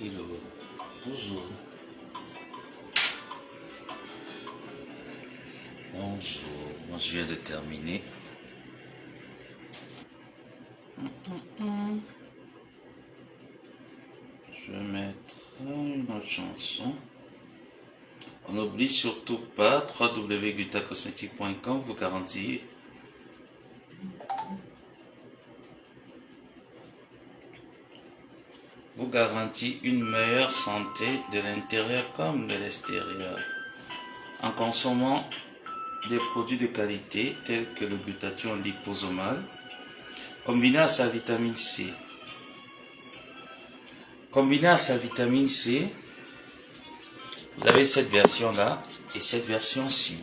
Hello, bonjour. Bonjour, moi je viens de terminer. Je vais mettre une autre chanson. On n'oublie surtout pas www.gutacosmetic.com vous garantit une meilleure santé de l'intérieur comme de l'extérieur en consommant des produits de qualité tels que le glutathion liposomal combiné à sa vitamine C. Combiné à sa vitamine C, vous avez cette version-là et cette version-ci.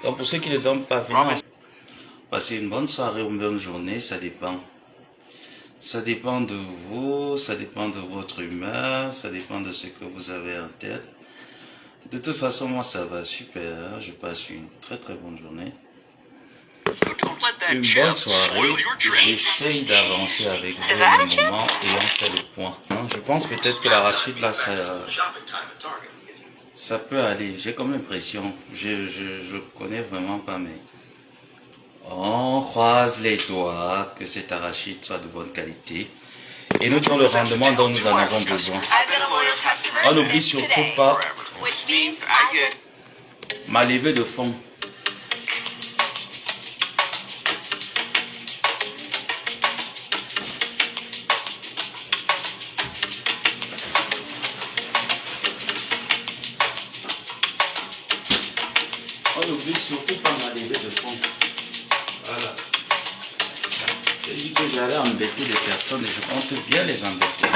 Donc pour ceux qui ne dorment pas, venez passer une bonne soirée ou une bonne journée, ça dépend. Ça dépend de vous, ça dépend de votre humeur, ça dépend de ce que vous avez en tête. De toute façon, moi ça va super, je passe une très très bonne journée. Une bonne soirée, j'essaye d'avancer avec vous le moment et on fait le point. Je pense peut-être que l'arachide là, ça peut aller, j'ai comme l'impression, je connais vraiment pas, mais on croise les doigts que cet arachide soit de bonne qualité et nous avons le rendement dont nous en avons besoin. On n'oublie surtout pas ma levée de fond. On n'oublie surtout pas ma levée de fond. Voilà. J'ai dit que j'allais embêter les personnes et je compte bien les embêter.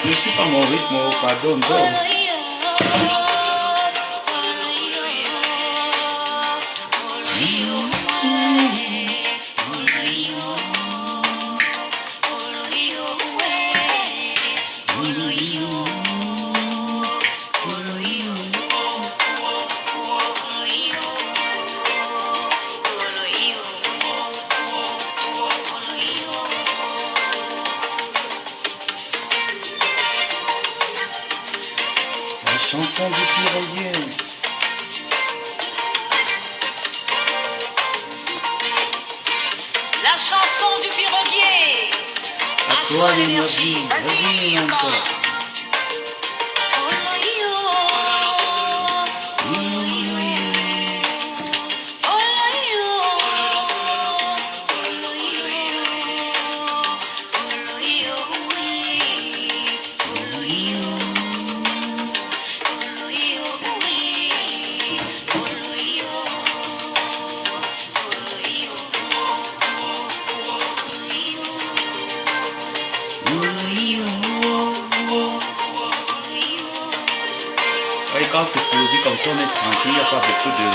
Ne suis pas mon rythme, pardon, la chanson du piroguier. La chanson du piroguier. À toi l'énergie, vas-y encore. Et quand c'est posé comme ça, on est tranquille, il n'y a pas beaucoup de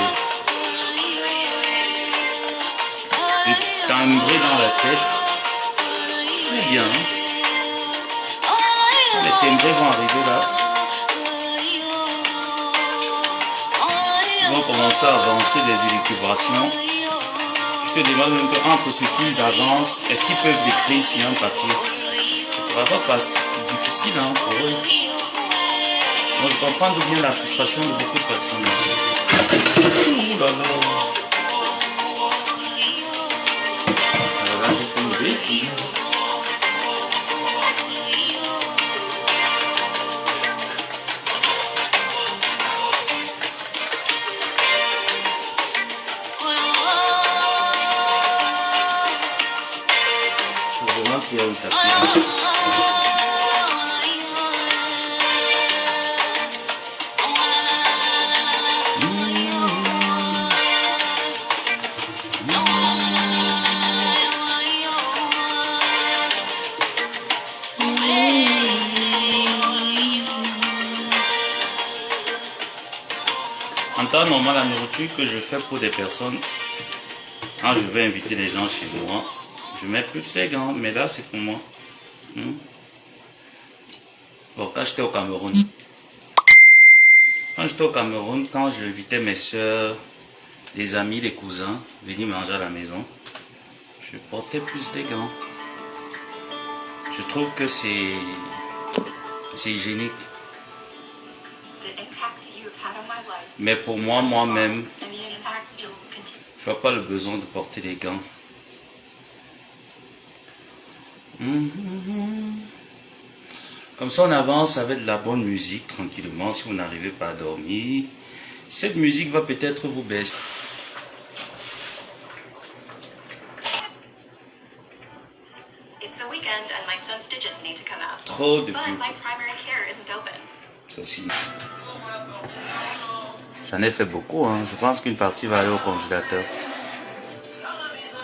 timbré dans la tête. Très bien. Quand les timbrés vont arriver là, ils vont commencer à avancer des élucubrations. Je te demande un peu entre ce qu'ils avancent, est-ce qu'ils peuvent l'écrire sur un papier? Ça va pas c'est difficile hein, pour eux. Moi je comprends d'où vient la frustration de beaucoup de personnes. Ouh là là. Alors là j'ai fait une bêtise. Il y a un tapis là. En temps normal, la nourriture que je fais pour des personnes, quand je vais inviter les gens chez moi, je mets plus les gants, mais là c'est pour moi. Bon, quand j'étais au Cameroun, quand j'invitais mes soeurs, des amis, des cousins, venir manger à la maison, je portais plus des gants. Je trouve que c'est hygiénique. Mais pour moi, moi-même, je vois pas le besoin de porter des gants. Comme ça on avance avec de la bonne musique tranquillement si vous n'arrivez pas à dormir. Cette musique va peut-être vous baisser. Trop de pub. Ça aussi. J'en ai fait beaucoup hein. Je pense qu'une partie va aller au congélateur.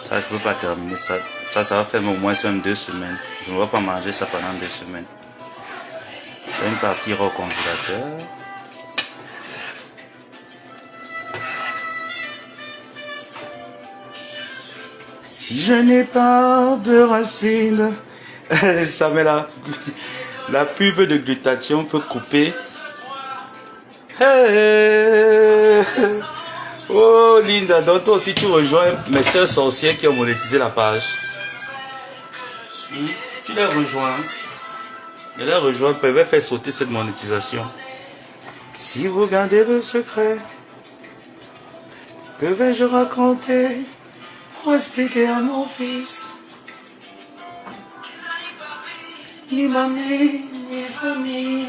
Ça, je peux pas terminer ça. Ça va faire au moins même 2 semaines. Je ne vais pas manger ça pendant 2 semaines. C'est une partie au congélateur. Si je n'ai pas de racines, ça met la pub de glutathion peut couper. Hey! Oh Linda, donc toi aussi tu rejoins mes soeurs sorcières qui ont monétisé la page. Tu les rejoins. Je les rejoins, peuvent faire sauter cette monétisation. Si vous gardez le secret, que vais-je raconter pour expliquer à mon fils? Ni mamie, ni famille.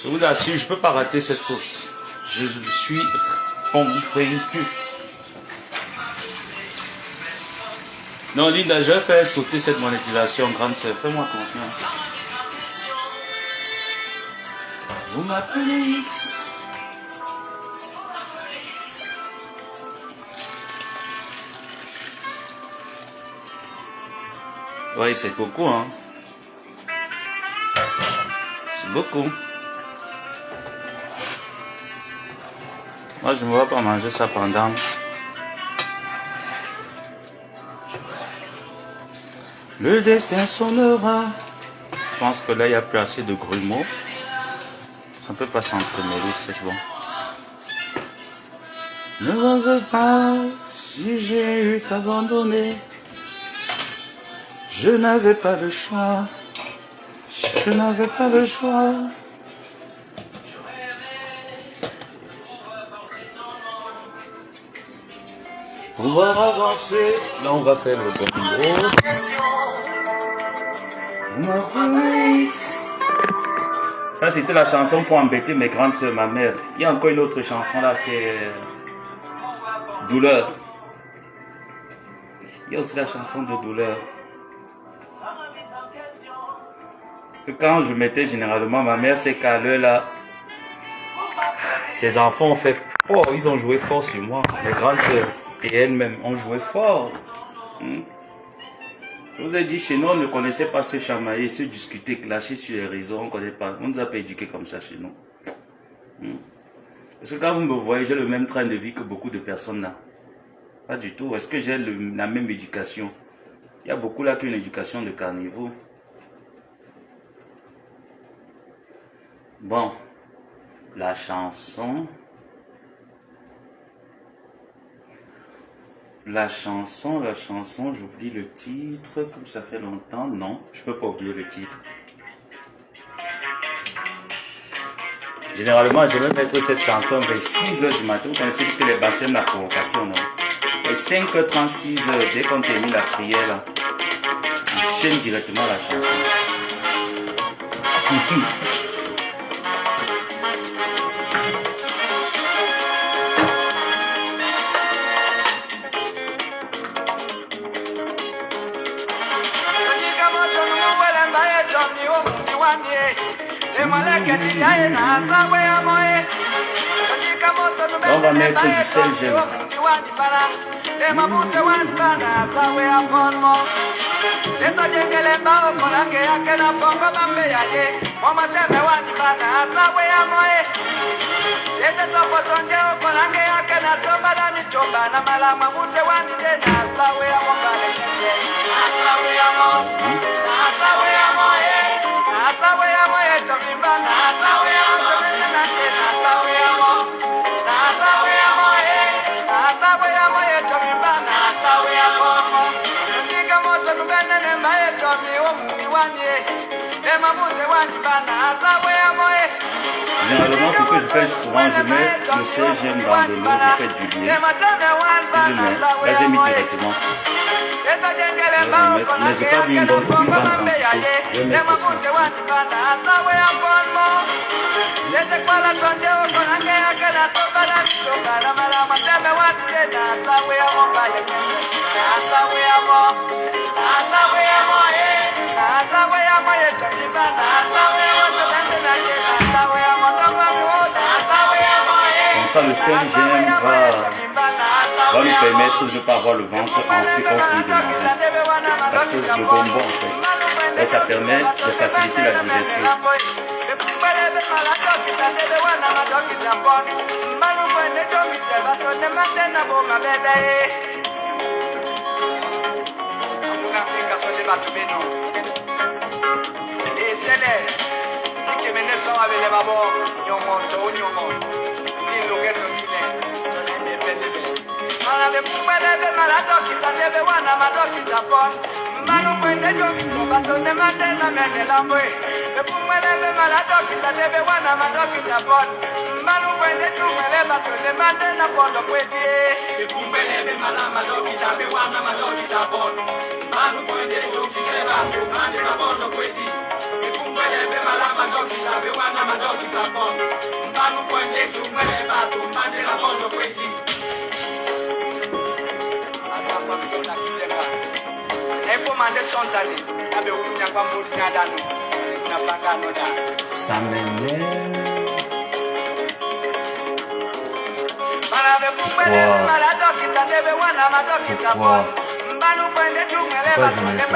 Je vous assure, je ne peux pas rater cette sauce. Je suis convaincu. Non, Linda, je vais faire sauter cette monétisation, grande sœur. Fais-moi confiance. Vous m'appelez X. Oui, c'est beaucoup, hein. C'est beaucoup. Moi, je ne vais pas manger ça pendant. Le destin sonnera. Je pense que là, il n'y a plus assez de grumeaux. Ça ne peut pas s'entremêler, c'est bon. Ne m'en veux pas si j'ai eu t'abandonner. Je n'avais pas de choix. Je n'avais pas le choix. Pouvoir avancer. Là, on va faire le bon gros. Ça, c'était la chanson pour embêter mes grandes soeurs, ma mère. Il y a encore une autre chanson là, c'est Douleur. Il y a aussi la chanson de Douleur. Que quand je mettais généralement ma mère, c'est qu'à l'heure là, ses enfants ont fait fort, ils ont joué fort sur moi. Mes grandes soeurs et elles-mêmes ont joué fort. Je vous ai dit, chez nous, on ne connaissait pas se chamailler, se discuter, clasher sur les réseaux. On ne connaît pas. On ne nous a pas éduqués comme ça chez nous. Parce que quand vous me voyez, j'ai le même train de vie que beaucoup de personnes là. Pas du tout. Est-ce que j'ai la même éducation? Il y a beaucoup là qui ont une éducation de carnivore. Bon. la chanson. La chanson, j'oublie le titre, comme ça fait longtemps. Non, je peux pas oublier le titre. Généralement, je vais mettre cette chanson vers 6h du matin. Vous connaissez que les bassins de la provocation, non? Et 5h36, dès qu'on termine la prière, là, on chaîne directement la chanson. On va mettre du sel gemme. Généralement, ce que je fais souvent, je mets le CGM dans de l'eau, je fais du lait, et je mets, là j'ai mis directement. Mais j'ai pas mis une grande quantité, je vais mettre aussi ici. Comme ça, le 5 GM va nous permettre de ne pas avoir le ventre enflé quand on finit de manger. La sauce de bonbon, en fait. Et ça permet de faciliter la digestion. Ça m'énerve. Pourquoi? Pourquoi je mets ça?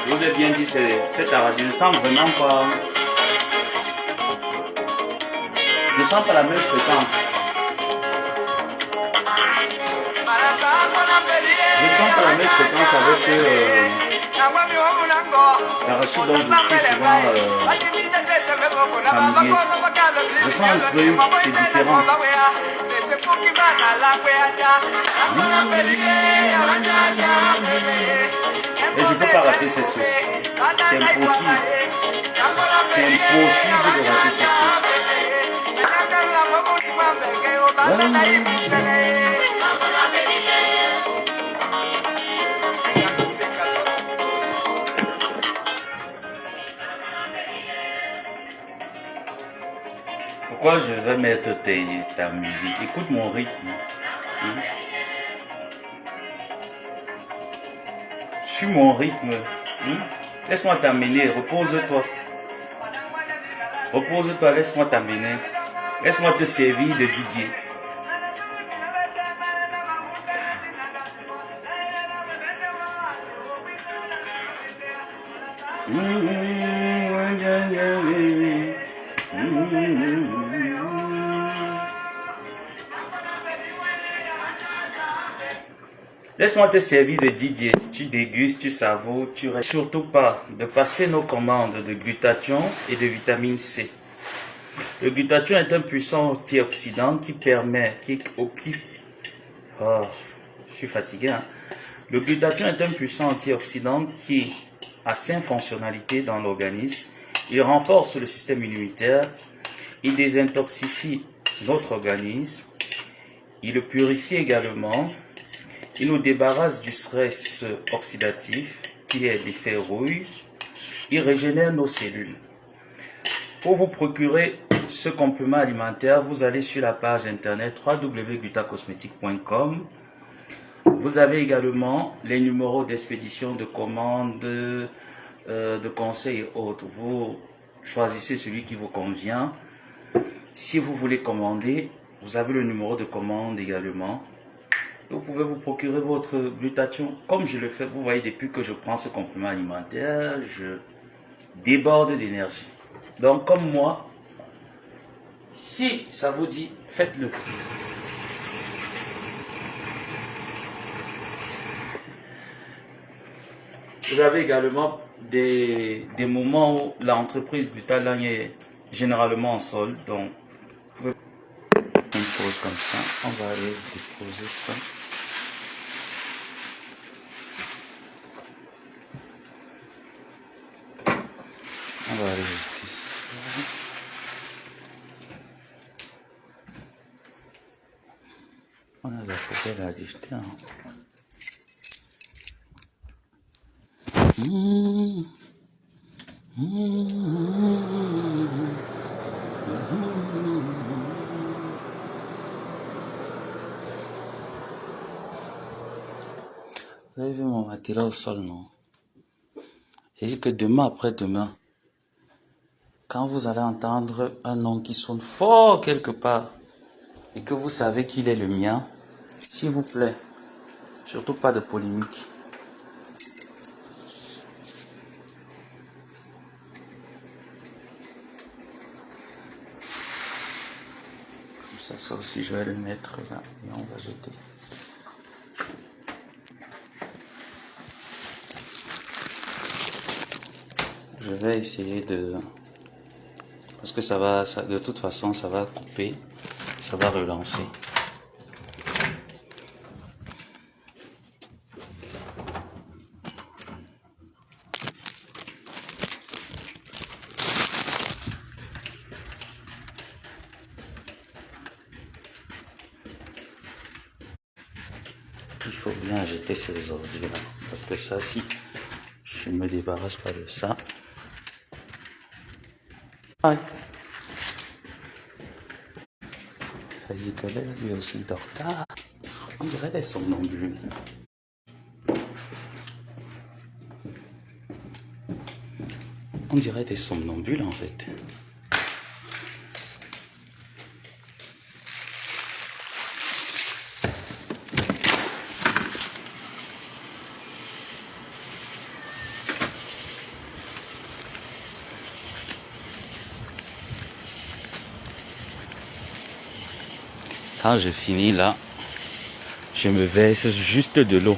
Je vous ai bien dit, cette arrachée, je ne sens vraiment pas. Je sens pas la même fréquence. Je sens pas la même fréquence avec l'arachide dont je suis souvent familier. Je sens un truc, c'est différent. Et je ne peux pas rater cette sauce. C'est impossible. C'est impossible de rater cette sauce. Pourquoi je vais mettre ta musique? Écoute mon rythme. Suis mon rythme. Laisse-moi t'amener. Repose-toi. Repose-toi, laisse-moi t'amener. Laisse-moi te servir de Didier. Laisse-moi te servir de Didier. Tu dégustes, tu savoures, tu restes. Surtout pas de passer nos commandes de glutathion et de vitamine C. Le glutathion est un puissant antioxydant qui permet, oh, je suis fatigué, hein. Le glutathion est un puissant antioxydant qui a 5 fonctionnalités dans l'organisme. Il renforce le système immunitaire, il désintoxifie notre organisme, il le purifie également, il nous débarrasse du stress oxydatif qui est l'effet rouille, il régénère nos cellules. Pour vous procurer ce complément alimentaire, vous allez sur la page internet www.glutacosmetic.com. Vous avez également les numéros d'expédition, de commande, de conseils et autres. Vous choisissez celui qui vous convient. Si vous voulez commander, vous avez le numéro de commande également. Vous pouvez vous procurer votre glutathion. Comme je le fais, vous voyez, depuis que je prends ce complément alimentaire, je déborde d'énergie. Donc, comme moi, si ça vous dit, faites-le. Vous avez également des moments où l'entreprise Glutalan est généralement en solde. Donc, vous pouvez une pause comme ça. On va aller déposer ça. On va aller jeter ça. On a la poubelle à jeter. Hein. Vous avez vu mon matériel au sol, non? J'ai dit que demain après-demain, quand vous allez entendre un nom qui sonne fort quelque part et que vous savez qu'il est le mien, s'il vous plaît, surtout pas de polémique. Ça aussi, je vais le mettre là et on va jeter. Je vais essayer de... Parce que ça va, de toute façon, ça va couper, ça va relancer. Il faut bien jeter ces ordures là, parce que ça, si je ne me débarrasse pas de ça... Ouais. Ça dit que là, lui aussi il dort tard. On dirait des somnambules. On dirait des somnambules en fait. Quand je finis là, je me verse juste de l'eau.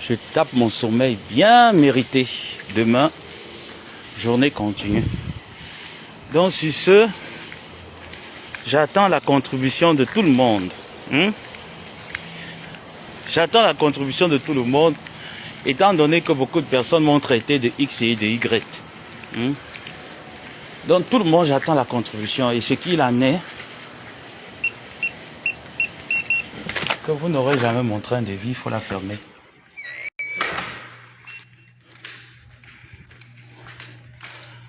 Je tape mon sommeil bien mérité. Demain, journée continue. Donc sur ce, j'attends la contribution de tout le monde. J'attends la contribution de tout le monde, étant donné que beaucoup de personnes m'ont traité de X et de Y. Donc tout le monde, j'attends la contribution. Et ce qu'il en est, que vous n'aurez jamais mon train de vie, il faut la fermer.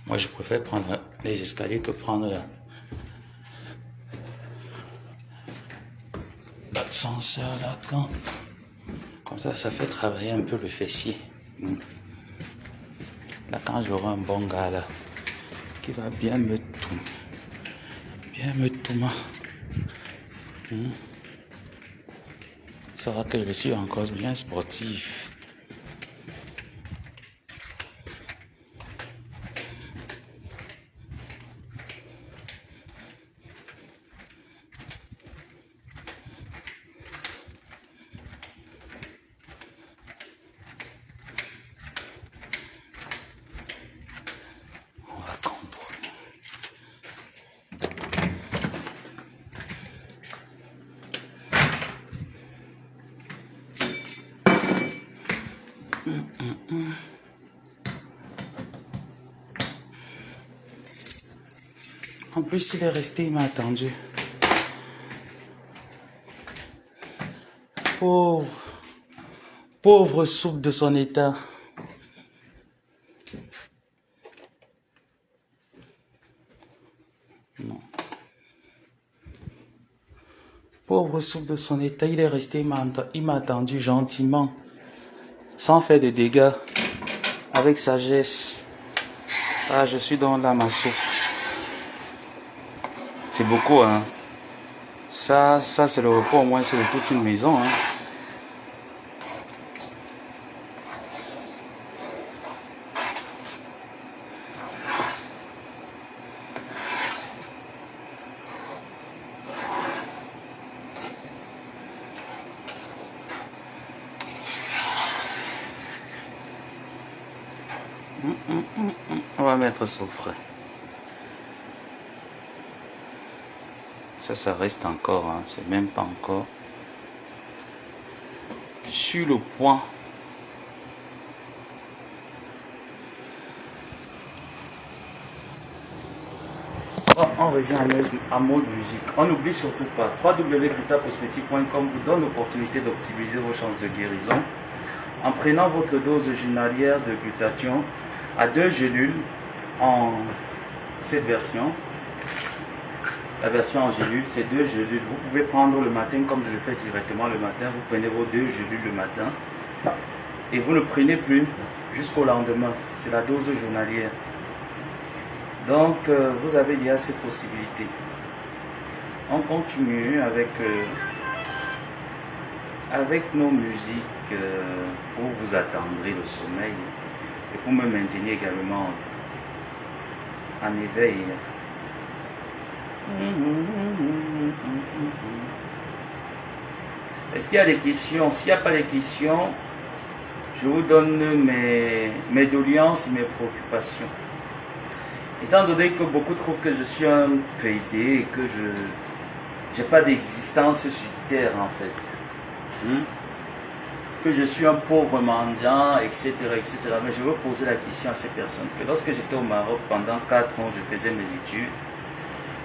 Moi, je préfère prendre les escaliers que prendre l'ascenseur là. Comme ça fait travailler un peu le fessier. Là, quand j'aurai un bon gars là, qui va bien me Bien, me Thomas. Ça va que je suis encore bien sportif. On va contrôler. En plus, il est resté, il m'a attendu. Pauvre, pauvre soupe de son état. Non. Pauvre soupe de son état, il est resté, il m'a attendu gentiment, sans faire de dégâts, avec sagesse. Ah, je suis dans la ma soupe. C'est beaucoup, hein. Ça c'est le repas, au moins, c'est de toute une maison, hein. On va mettre ça au frais. Ça reste encore, hein. C'est même pas encore sur le point. Oh, on revient à mode musique. On n'oublie surtout pas, www.glutacosmétique.com vous donne l'opportunité d'optimiser vos chances de guérison en prenant votre dose journalière de glutathion à 2 gélules en cette version. La version en gélule, c'est 2 gélules. Vous pouvez prendre le matin comme je le fais directement le matin. Vous prenez vos 2 gélules le matin et vous ne prenez plus jusqu'au lendemain. C'est la dose journalière. Donc, vous avez déjà cette possibilité. On continue avec nos musiques pour vous attendrir le sommeil et pour me maintenir également en éveil. Est-ce qu'il y a des questions? S'il n'y a pas de questions, je vous donne mes doléances et mes préoccupations. Étant donné que beaucoup trouvent que je suis un PD et que je n'ai pas d'existence sur terre en fait, que je suis un pauvre mendiant, etc., etc. Mais je veux poser la question à ces personnes que lorsque j'étais au Maroc pendant 4 ans, je faisais mes études.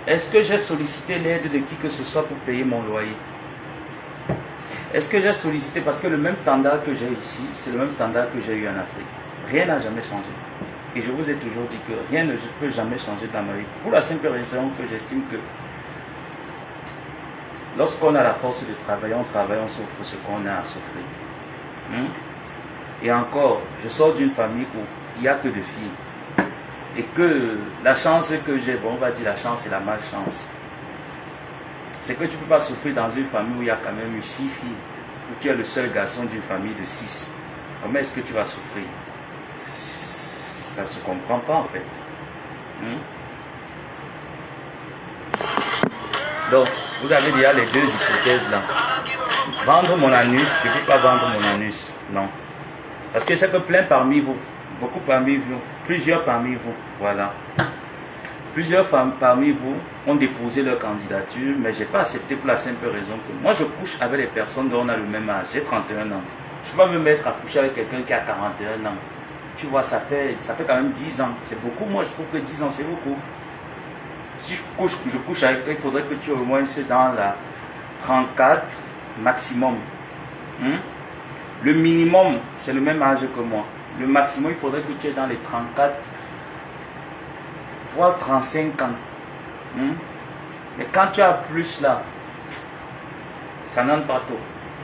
Est-ce que j'ai sollicité l'aide de qui que ce soit pour payer mon loyer? Est-ce que j'ai sollicité, parce que le même standard que j'ai ici, c'est le même standard que j'ai eu en Afrique. Rien n'a jamais changé. Et je vous ai toujours dit que rien ne peut jamais changer dans ma vie. Pour la simple raison que j'estime que lorsqu'on a la force de travailler, on travaille, on souffre ce qu'on a à souffrir. Et encore, je sors d'une famille où il n'y a que 2 filles. Et que la chance que j'ai, bon, on va dire la chance et la malchance, c'est que tu ne peux pas souffrir dans une famille où il y a quand même eu 6 filles, où tu es le seul garçon d'une famille de 6. Comment est-ce que tu vas souffrir? Ça ne se comprend pas en fait. Donc, vous avez déjà les 2 hypothèses là. Vendre mon anus, je ne peux pas vendre mon anus. Non. Parce que c'est que plein parmi vous, beaucoup parmi vous, plusieurs parmi vous, voilà. Plusieurs femmes parmi vous ont déposé leur candidature, mais je n'ai pas accepté pour la simple raison que moi je couche avec les personnes dont on a le même âge. J'ai 31 ans. Je ne peux pas me mettre à coucher avec quelqu'un qui a 41 ans. Tu vois, ça fait quand même 10 ans. C'est beaucoup. Moi, je trouve que 10 ans, c'est beaucoup. Si je couche avec toi, il faudrait que tu aies au moins dans la 34 maximum. Le minimum, c'est le même âge que moi. Le maximum, il faudrait que tu aies dans les 34, voire 35 ans. Mais quand tu as plus là, ça n'entre pas tôt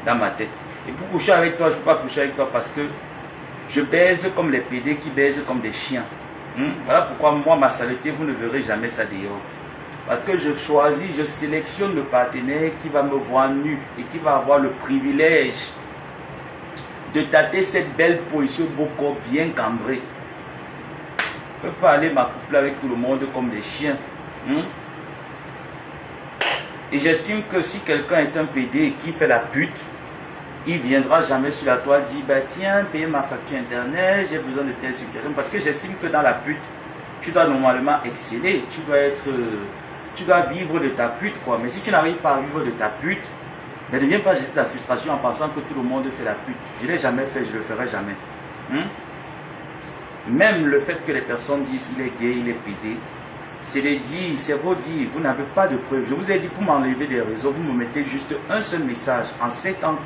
dans ma tête. Et pour coucher avec toi, je ne peux pas coucher avec toi parce que je baise comme les PD qui baisent comme des chiens. Voilà pourquoi moi, ma saleté, vous ne verrez jamais ça dehors. Parce que je choisis, je sélectionne le partenaire qui va me voir nu et qui va avoir le privilège de tâter cette belle peau et ce beau corps bien cambré. Je ne peux pas aller m'accoupler avec tout le monde comme des chiens. Et j'estime que si quelqu'un est un PD et qui fait la pute, il ne viendra jamais sur la toile dire bah, tiens, paye ma facture internet, j'ai besoin de telle situation. Parce que j'estime que dans la pute, tu dois normalement exceller. Tu dois vivre de ta pute, quoi. Mais si tu n'arrives pas à vivre de ta pute, ne viens pas jeter ta frustration en pensant que tout le monde fait la pute. Je ne l'ai jamais fait, je ne le ferai jamais. Même le fait que les personnes disent il est gay, il est pédé, c'est les dits, c'est vos dits, vous n'avez pas de preuves. Je vous ai dit pour m'enlever des réseaux, vous me mettez juste un seul message en 7 ans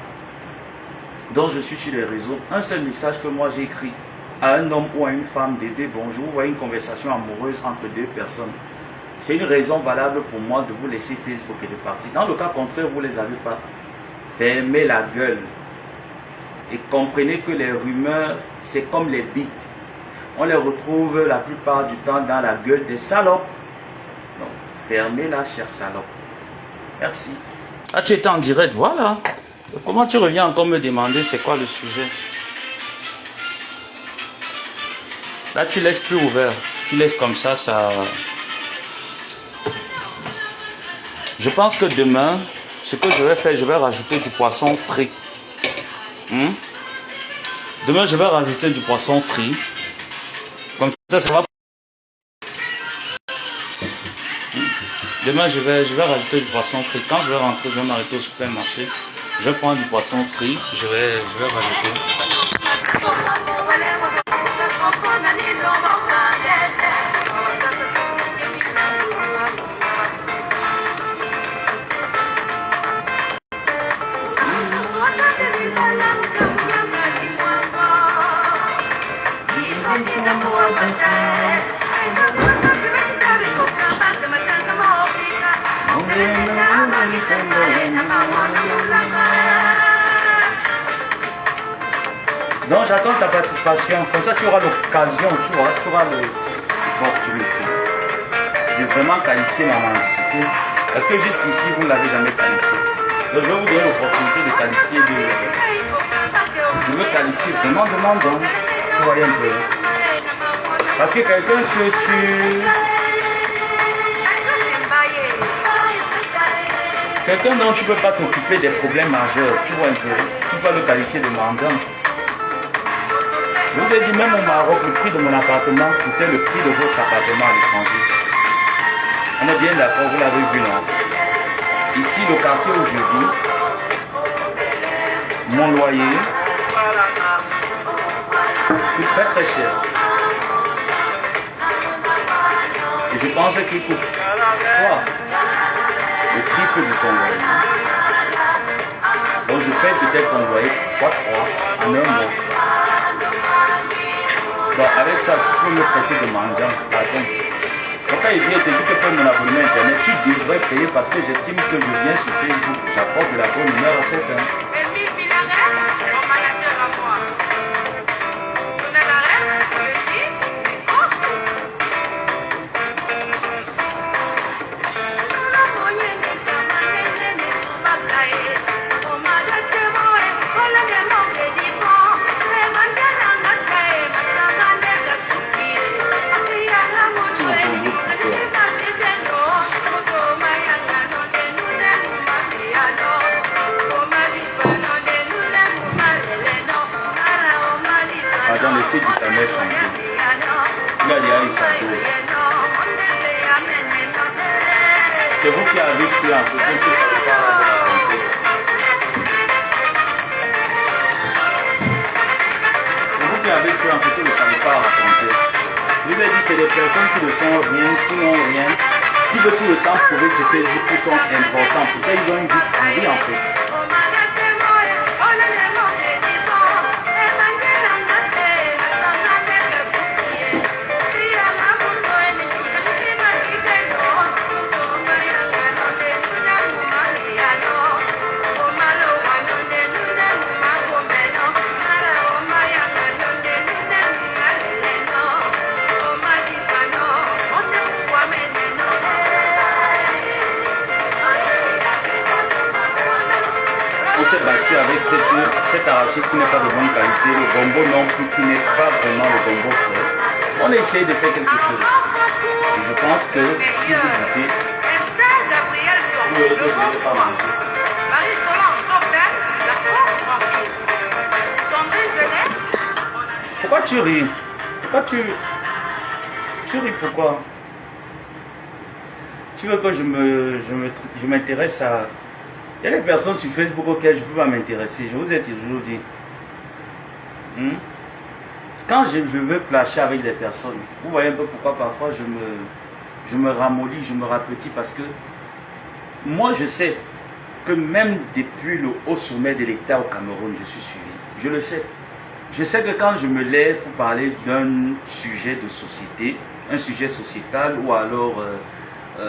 dont je suis sur les réseaux, un seul message que moi j'ai écrit à un homme ou à une femme, bébé, bonjour, vous voyez une conversation amoureuse entre deux personnes. C'est une raison valable pour moi de vous laisser Facebook et de partir. Dans le cas contraire, vous ne les avez pas. Fermez la gueule et comprenez que les rumeurs, c'est comme les bites. On les retrouve la plupart du temps dans la gueule des salopes. Donc, fermez-la, chère salope. Merci. Ah, tu étais en direct, voilà. Comment tu reviens encore me demander c'est quoi le sujet? Là, tu laisses plus ouvert. Tu laisses comme ça, ça... Je pense que demain, ce que je vais faire, je vais rajouter du poisson frit. Demain, je vais rajouter du poisson frit. Comme ça va. Demain, je vais rajouter du poisson frit. Quand je vais rentrer, je vais m'arrêter au supermarché. Je vais prendre du poisson frit. Je vais rajouter. Donc j'attends ta participation, comme ça tu auras l'occasion, tu auras l'opportunité de vraiment qualifier ma mendicité. Parce que jusqu'ici vous ne l'avez jamais qualifié. Donc je vais vous donner l'opportunité de qualifier, de me qualifier vraiment de mandant. Vous voyez un peu. Parce que quelqu'un que quelqu'un dont tu ne peux pas t'occuper des problèmes majeurs, tu vois un peu, tu peux le qualifier de mandant. Je vous ai dit, même au Maroc, le prix de mon appartement coûtait le prix de votre appartement à l'étranger. On est bien d'accord, vous l'avez vu, non? Ici, le quartier où je vis, mon loyer coûte très très cher. Et je pense qu'il coûte soit le triple de ton loyer. Donc je paye peut-être ton loyer fois 3 en un mois. Donc avec ça, tu peux me traiter de mendiant. Pardon. Donc quand il vient te dire que pour mon abonnement internet, tu devrais payer parce que j'estime que je viens sur Facebook. J'apporte de la bonne humeur à certains. Laissez du tamer tranquille. Il a déjà eu sa dose. C'est vous qui avez cru en ce que ce salopard avait raconté. C'est vous qui avez cru en ce que le salopard a raconté. Je vous ai dit, c'est des personnes qui ne sont rien, qui n'ont rien, qui veulent tout le temps prouver sur Facebook qu'ils sont importants. Pourquoi ils ont une vie en fait. s'est battu avec cette arachide qui n'est pas de bonne qualité, le gombo non plus qui n'est pas vraiment le gombo frais. On a essayé de faire quelque chose. Et je pense que si vous goûtez, vous verrez que vous n'allez pas manger. Marie-Solange Coppel, la France tranquille. Sandrine Zeller. Pourquoi tu ris? Pourquoi tu ris pourquoi? Tu veux que je m'intéresse à... Il y a des personnes sur Facebook auxquelles je ne peux pas m'intéresser. Je vous ai toujours dit. Quand je veux clasher avec des personnes, vous voyez un peu pourquoi parfois je me ramollis, je me rapetis parce que moi je sais que même depuis le haut sommet de l'État au Cameroun, je suis suivi. Je le sais. Je sais que quand je me lève pour parler d'un sujet de société, un sujet sociétal ou alors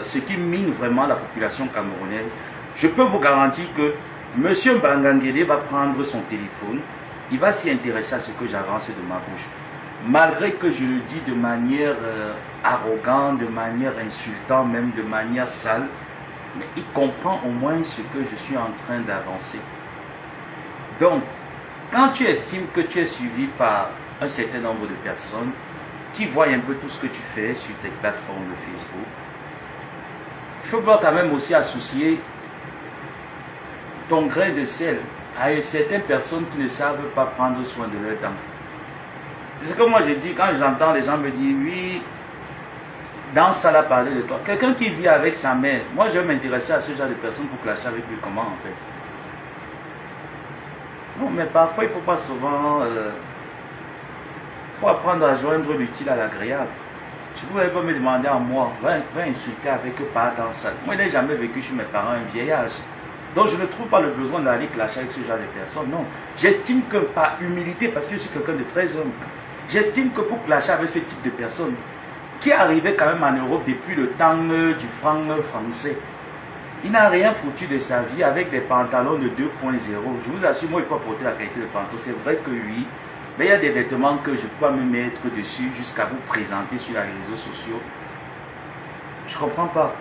ce qui mine vraiment la population camerounaise, je peux vous garantir que M. Mbangangele va prendre son téléphone, il va s'y intéresser à ce que j'avance de ma bouche. Malgré que je le dis de manière arrogante, de manière insultante, même de manière sale, mais il comprend au moins ce que je suis en train d'avancer. Donc, quand tu estimes que tu es suivi par un certain nombre de personnes qui voient un peu tout ce que tu fais sur tes plateformes de Facebook, il faut quand même aussi associer ton grain de sel à certaines personnes qui ne savent pas prendre soin de leur dents. C'est ce que moi je dis quand j'entends les gens me dire oui, dans ça là parler de toi. Quelqu'un qui vit avec sa mère, moi je vais m'intéresser à ce genre de personnes pour clasher avec lui comment en fait. Non mais parfois il ne faut pas souvent... faut apprendre à joindre l'utile à l'agréable. Tu ne pouvais pas me demander à moi, va insulter avec eux par dans ça. Moi je n'ai jamais vécu chez mes parents un vieillage. Donc je ne trouve pas le besoin d'aller clasher avec ce genre de personnes. Non. J'estime que par humilité, parce que je suis quelqu'un de très humble, j'estime que pour clasher avec ce type de personnes, qui est arrivé quand même en Europe depuis le temps du franc français, il n'a rien foutu de sa vie avec des pantalons de 2.0. Je vous assure, moi, il ne peut pas porter la qualité de pantalon. C'est vrai que oui, mais il y a des vêtements que je ne peux pas me mettre dessus jusqu'à vous présenter sur les réseaux sociaux. Je ne comprends pas.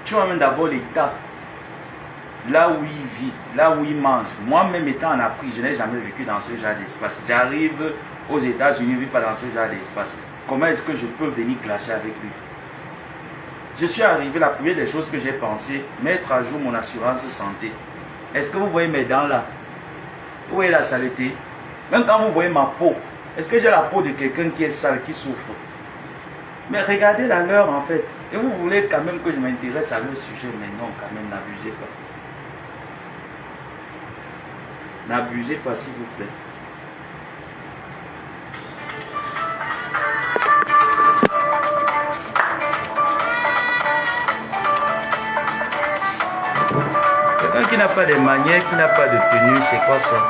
Tu emmènes d'abord l'État. Là où il vit, là où il mange. Moi-même étant en Afrique, je n'ai jamais vécu dans ce genre d'espace. J'arrive aux États-Unis, je ne vis pas dans ce genre d'espace. Comment est-ce que je peux venir clasher avec lui? Je suis arrivé, la première des choses que j'ai pensé, mettre à jour mon assurance santé. Est-ce que vous voyez mes dents là? Où est la saleté? Même quand vous voyez ma peau, est-ce que j'ai la peau de quelqu'un qui est sale, qui souffre? Mais regardez la leur en fait. Et vous voulez quand même que je m'intéresse à leur sujet, mais non, quand même, n'abusez pas. N'abusez pas, s'il vous plaît. Quelqu'un qui n'a pas de manières, qui n'a pas de tenue, c'est quoi ça?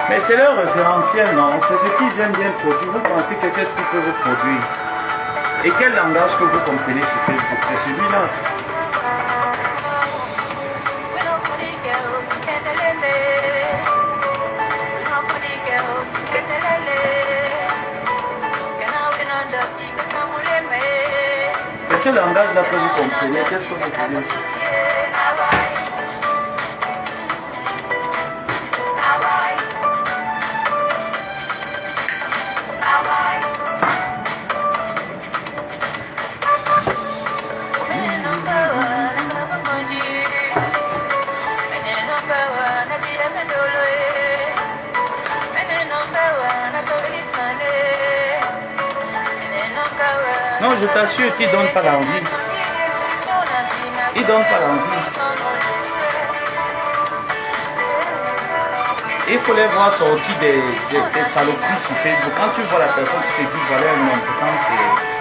Mais c'est leur référentiel, non? C'est ce qu'ils aiment bien produire. Vous pensez que qu'est-ce qu'ils peuvent produire? Et quel langage que vous comprenez sur Facebook? C'est celui-là. C'est ce langage-là que vous comprenez. Qu'est-ce que vous voulez? Non, je t'assure qu'ils ne donnent pas l'envie. Ils ne donnent pas l'envie. Il faut les voir sortir des saloperies sur Facebook. Quand tu vois la personne, tu te dis, voilà un homme. Pourtant, c'est...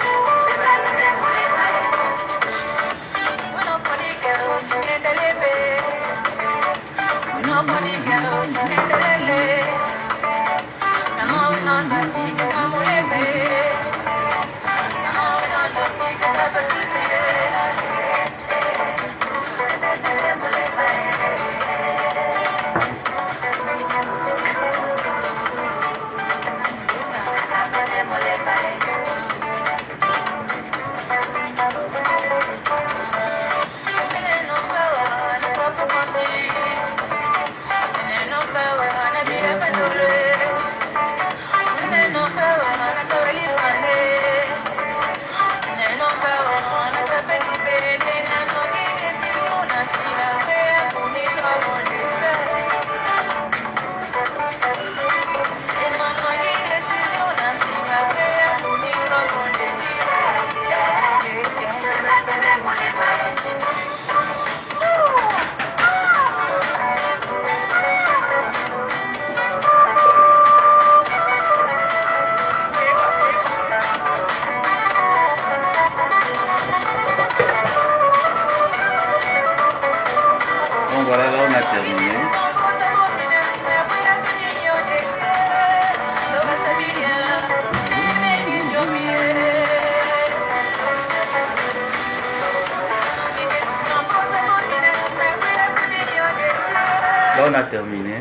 on a terminé.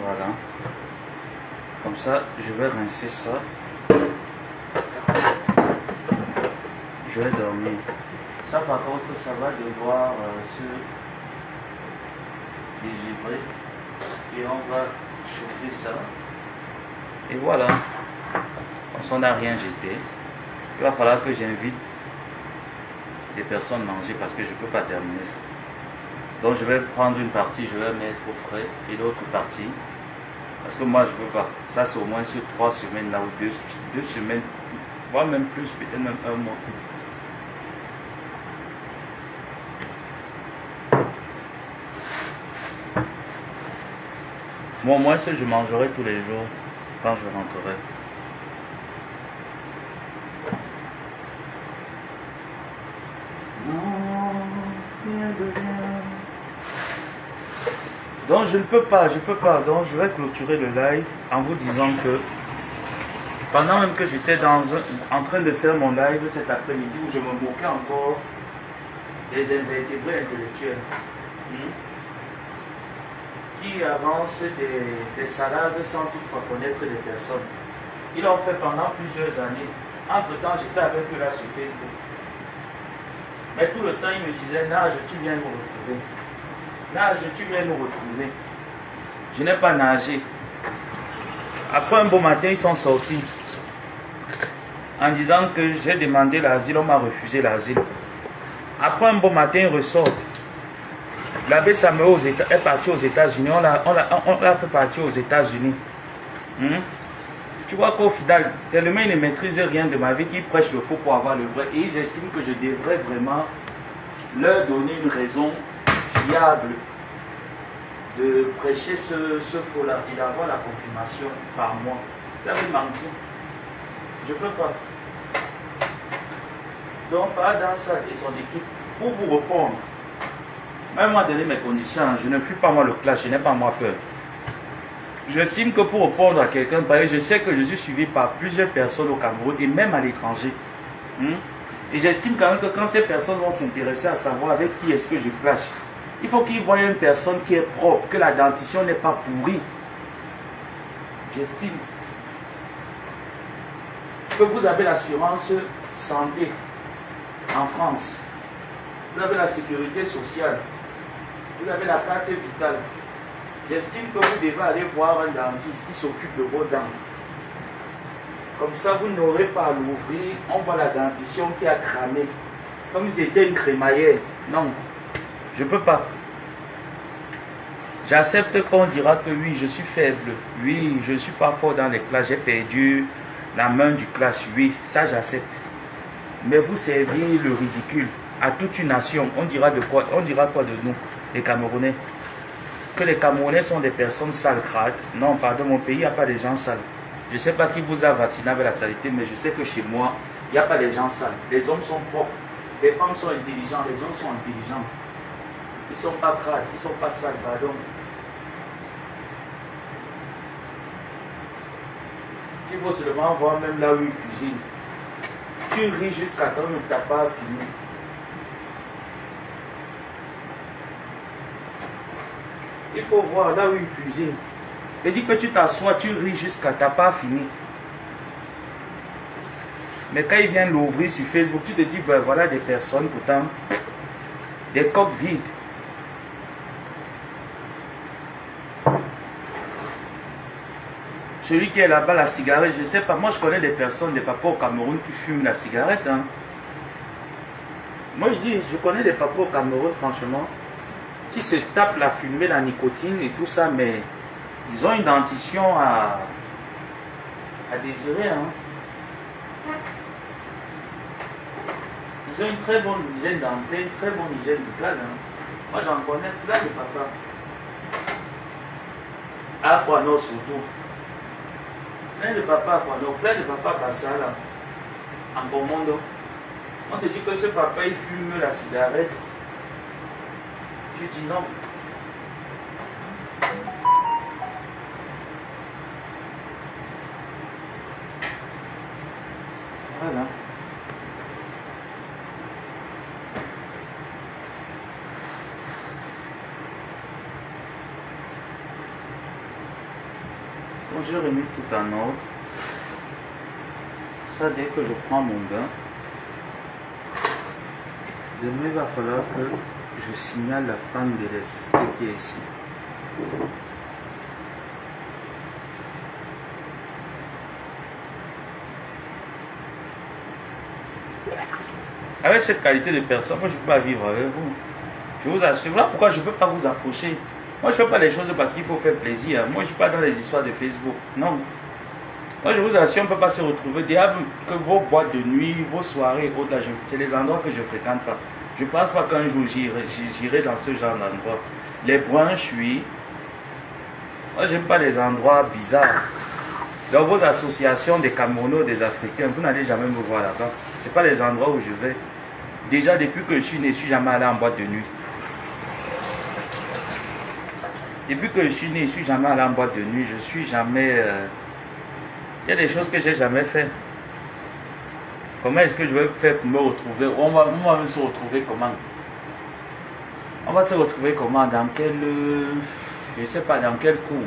Voilà. Comme ça, je vais rincer ça. Je vais dormir. Ça par contre, ça va devoir se dégivrer. Et on va chauffer ça. Et voilà. Comme ça, on n'a rien jeté. Il va falloir que j'invite des personnes manger parce que je ne peux pas terminer ça. Donc je vais prendre une partie, je vais mettre au frais et l'autre partie. Parce que moi je ne peux pas. Ça c'est au moins sur 3 semaines là ou 2 semaines, voire même plus, peut-être même 1 mois. Moi au moins je mangerai tous les jours quand je rentrerai. Donc je ne peux pas, donc je vais clôturer le live en vous disant que pendant même que j'étais en train de faire mon live cet après-midi où je me moquais encore des invertébrés intellectuels qui avancent des salades sans toutefois connaître les personnes. Ils l'ont fait pendant plusieurs années. Entre-temps, j'étais avec eux là sur Facebook. Mais tout le temps, ils me disaient, nage, tu viens nous retrouver. Nage, tu viens nous retrouver. Je n'ai pas nagé. Après un beau matin, ils sont sortis. En disant que j'ai demandé l'asile, on m'a refusé l'asile. Après un beau matin, ils ressortent. L'abbé Samuel est parti aux États-Unis. On l'a fait partir aux États-Unis. Tu vois qu'au final, tellement ils ne maîtrisent rien de ma vie qu'ils prêchent le faux pour avoir le vrai. Et ils estiment que je devrais vraiment leur donner une raison fiable de prêcher ce faux-là et d'avoir la confirmation par moi. Ça veut mentir. Je ne peux pas. Donc, par dans ça et son équipe, pour vous répondre, même moi donner mes conditions, je ne fuis pas moi le clash, je n'ai pas moi peur. J'estime que pour répondre à quelqu'un, je sais que je suis suivi par plusieurs personnes au Cameroun et même à l'étranger. Et j'estime quand même que quand ces personnes vont s'intéresser à savoir avec qui est-ce que je clash, il faut qu'ils voient une personne qui est propre, que la dentition n'est pas pourrie. J'estime que vous avez l'assurance santé en France. Vous avez la sécurité sociale. Vous avez la carte vitale. J'estime que vous devez aller voir un dentiste qui s'occupe de vos dents. Comme ça, vous n'aurez pas à l'ouvrir. On voit la dentition qui a cramé. Comme si c'était une crémaillère. Non, je ne peux pas. J'accepte qu'on dira que oui, je suis faible. Oui, je ne suis pas fort dans les classes. J'ai perdu la main du clash. Oui, ça j'accepte. Mais vous servir le ridicule à toute une nation. On dira de quoi? On dira quoi de nous, les Camerounais? Que les Camerounais sont des personnes sales, crades. Non, pardon, mon pays, il n'y a pas de gens sales. Je ne sais pas qui vous a vacciné avec la saleté, mais je sais que chez moi, il n'y a pas de gens sales. Les hommes sont propres, les femmes sont intelligents, les hommes sont intelligents. Ils ne sont pas crades, ils ne sont pas sales, pardon. Il faut seulement voir même là où ils cuisinent. Tu ris jusqu'à temps que tu n'as pas fini. Il faut voir là où ils cuisinent. Et dis que tu t'assois, tu ris jusqu'à tu n'as pas fini. Mais quand ils viennent l'ouvrir sur Facebook, tu te dis, ben voilà des personnes pourtant, des coques vides. Celui qui est là-bas, la cigarette, je ne sais pas. Moi, je connais des personnes, des papas au Cameroun qui fument la cigarette. Moi, je connais des papas au Cameroun, franchement, qui se tapent la fumée, la nicotine et tout ça, mais ils ont une dentition à désirer. Ils ont une très bonne hygiène dentaire, une très bonne hygiène buccale. Moi, j'en connais plein de papas. À Kwano surtout. Plein de papas à Kwano, plein de papas Bassala, en Comondo. On te dit que ce papa, il fume la cigarette. Tu dis non. Voilà. Bon, j'ai remis tout en ordre. Ça, dès que je prends mon bain, demain, il va falloir que je signale la panne d'électricité qui est ici. Avec cette qualité de personne, moi je ne peux pas vivre avec vous. Je vous assure. Voilà pourquoi je ne peux pas vous approcher. Moi je ne fais pas les choses parce qu'il faut faire plaisir. Moi je ne suis pas dans les histoires de Facebook. Non. Moi je vous assure, on ne peut pas se retrouver. Déjà que vos boîtes de nuit, vos soirées, autres, c'est les endroits que je ne fréquente pas. Je ne pense pas qu'un jour j'irai dans ce genre d'endroit. Les branches, oui. Moi j'aime pas les endroits bizarres. Dans vos associations des Camerounais, des Africains, vous n'allez jamais me voir là-bas. Ce n'est pas les endroits où je vais. Déjà, depuis que je suis né, je ne suis jamais allé en boîte de nuit. Depuis que je suis né, je ne suis jamais allé en boîte de nuit. Je suis jamais... Il y a des choses que je n'ai jamais fait. Comment est-ce que je vais faire pour me retrouver? On va se retrouver comment? On va se retrouver comment? Dans quel... je ne sais pas, dans quel cours?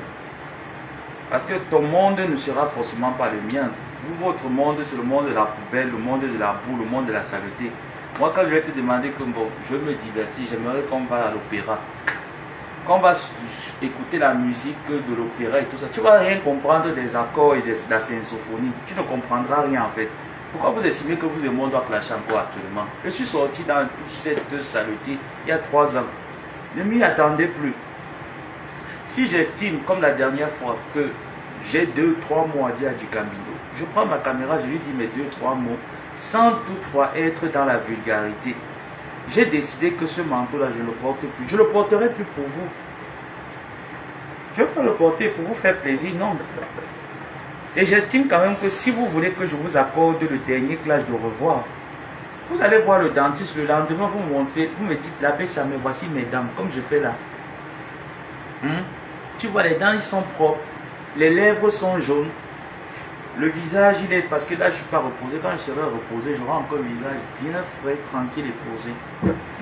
Parce que ton monde ne sera forcément pas le mien. Vous, votre monde, c'est le monde de la poubelle, le monde de la boue, le monde de la saleté. Moi, quand je vais te demander que bon, je veux me divertir, j'aimerais qu'on va à l'opéra. Qu'on va écouter la musique de l'opéra et tout ça. Tu ne vas rien comprendre des accords et de la symphonie. Tu ne comprendras rien en fait. Pourquoi vous estimez que vous et moi doit clasher encore actuellement? Je suis sorti dans toute cette saleté il y a 3 ans. Ne m'y attendez plus. Si j'estime, comme la dernière fois, que j'ai 2-3 mots à dire à du Camino, je prends ma caméra, je lui dis mes 2-3 mots, sans toutefois être dans la vulgarité. J'ai décidé que ce manteau-là, je ne le porte plus. Je ne le porterai plus pour vous. Je ne vais pas le porter pour vous faire plaisir, non. Et j'estime quand même que si vous voulez que je vous accorde le dernier clash de revoir, vous allez voir le dentiste le lendemain, vous me montrez, vous me dites, l'abbé Samé, voici mes dents, comme je fais là. Tu vois, les dents, ils sont propres. Les lèvres sont jaunes. Le visage, il est... Parce que là, je ne suis pas reposé. Quand je serai reposé, j'aurai encore le visage bien frais, tranquille et posé.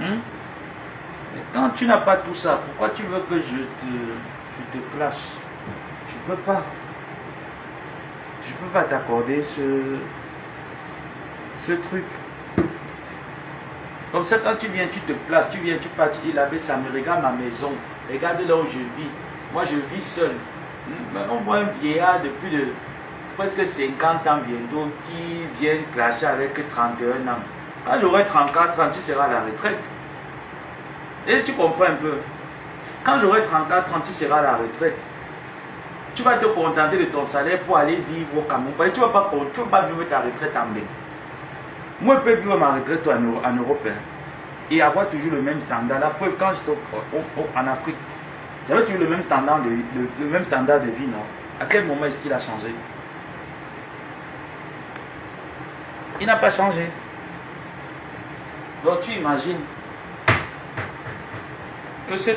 Et quand tu n'as pas tout ça, pourquoi tu veux que je te clash? Je ne peux pas. Je ne peux pas t'accorder ce truc. Comme ça, quand tu viens, tu te places, tu viens, tu pars, tu dis, l'abbé, ça me regarde ma maison. Regarde là où je vis. Moi, je vis seul. On voit un vieillard de plus de presque 50 ans bientôt qui vient clasher avec 31 ans. Quand j'aurai 34 ans, tu seras à la retraite. Et tu comprends un peu. Quand j'aurai 34 ans, tu seras à la retraite. Tu vas te contenter de ton salaire pour aller vivre au Cameroun. Tu ne vas pas vivre ta retraite en Belgique. Moi, je peux vivre ma retraite en Europe et avoir toujours le même standard. La preuve, quand j'étais en Afrique, j'avais toujours le même standard de vie, non? À quel moment est-ce qu'il a changé? Il n'a pas changé. Donc tu imagines que ce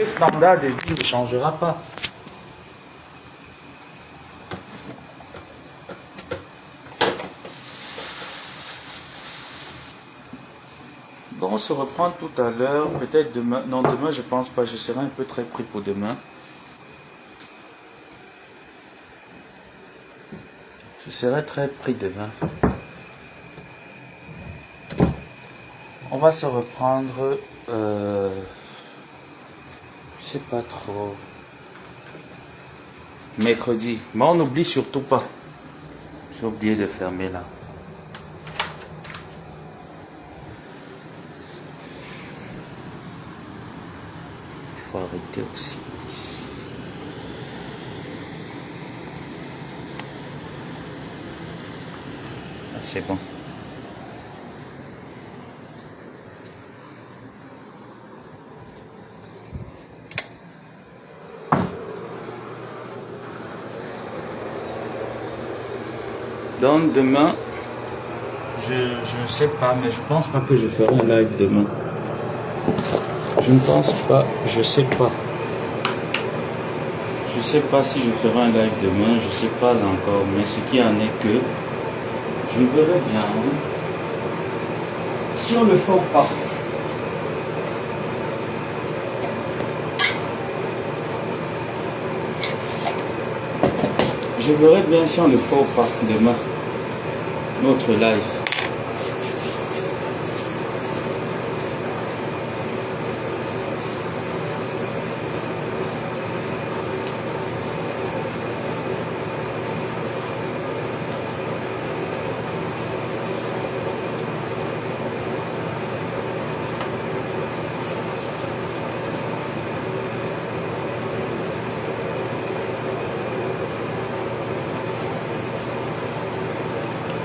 standard de vie ne changera pas. Bon, on se reprend tout à l'heure, peut-être demain. Non, demain je pense pas, je serai un peu très pris pour demain. Je serai très pris demain. On va se reprendre, je sais pas trop, mercredi. Mais on n'oublie surtout pas. J'ai oublié de fermer là. Il faut arrêter aussi. Ah, c'est bon. Donc demain, je ne sais pas, mais je pense pas que je ferai un live demain. Je ne pense pas, je sais pas. Je sais pas si je ferai un live demain, je sais pas encore, mais ce qui en est que je verrai bien si on le fait ou pas. Je verrai bien si on le fait ou pas demain. Notre live.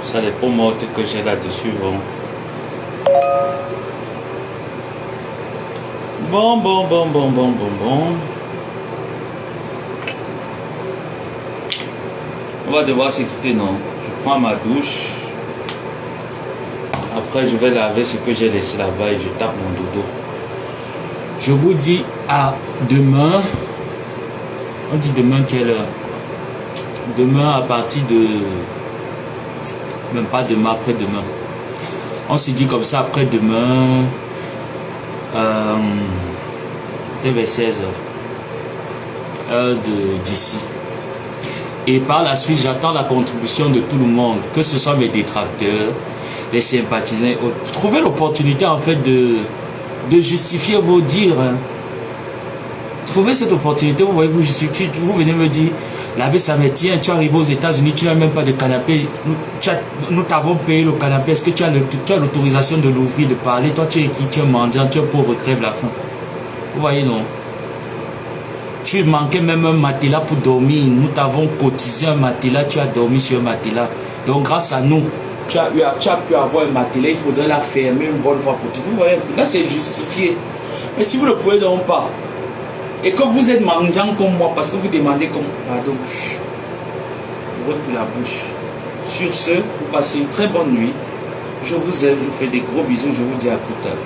Ça les pommes mortes que j'ai là-dessus vont. Bon. On va devoir se quitter, non? Je prends ma douche. Après, je vais laver ce que j'ai laissé là-bas et je tape mon dodo. Je vous dis à demain. On dit demain quelle heure? Demain à partir de... Même pas demain, après-demain. On se dit comme ça, après-demain, vers 16h, heure d'ici. Et par la suite, j'attends la contribution de tout le monde, que ce soit mes détracteurs, les sympathisants et autres. Trouvez l'opportunité en fait de justifier vos dires. Hein. Trouvez cette opportunité, vous voyez, vous venez me dire, l'abbé Samétien, tu arrives aux États-Unis, tu n'as même pas de canapé. Nous t'avons payé le canapé. Est-ce que tu as l'autorisation de l'ouvrir, de parler? Toi, tu es qui? Tu es mendiant, tu es pauvre, crève la faim. Vous voyez, non? Tu manquais même un matelas pour dormir. Nous t'avons cotisé un matelas, tu as dormi sur un matelas. Donc, grâce à nous, tu as pu avoir un matelas. Il faudrait la fermer une bonne fois pour toutes. Vous voyez, là, c'est justifié. Mais si vous ne le pouvez donc pas, et que vous êtes mendiant comme moi, parce que vous demandez comme... Pardon, ouvrez pour la bouche. Sur ce, vous passez une très bonne nuit. Je vous aime, je vous fais des gros bisous, je vous dis à plus tard.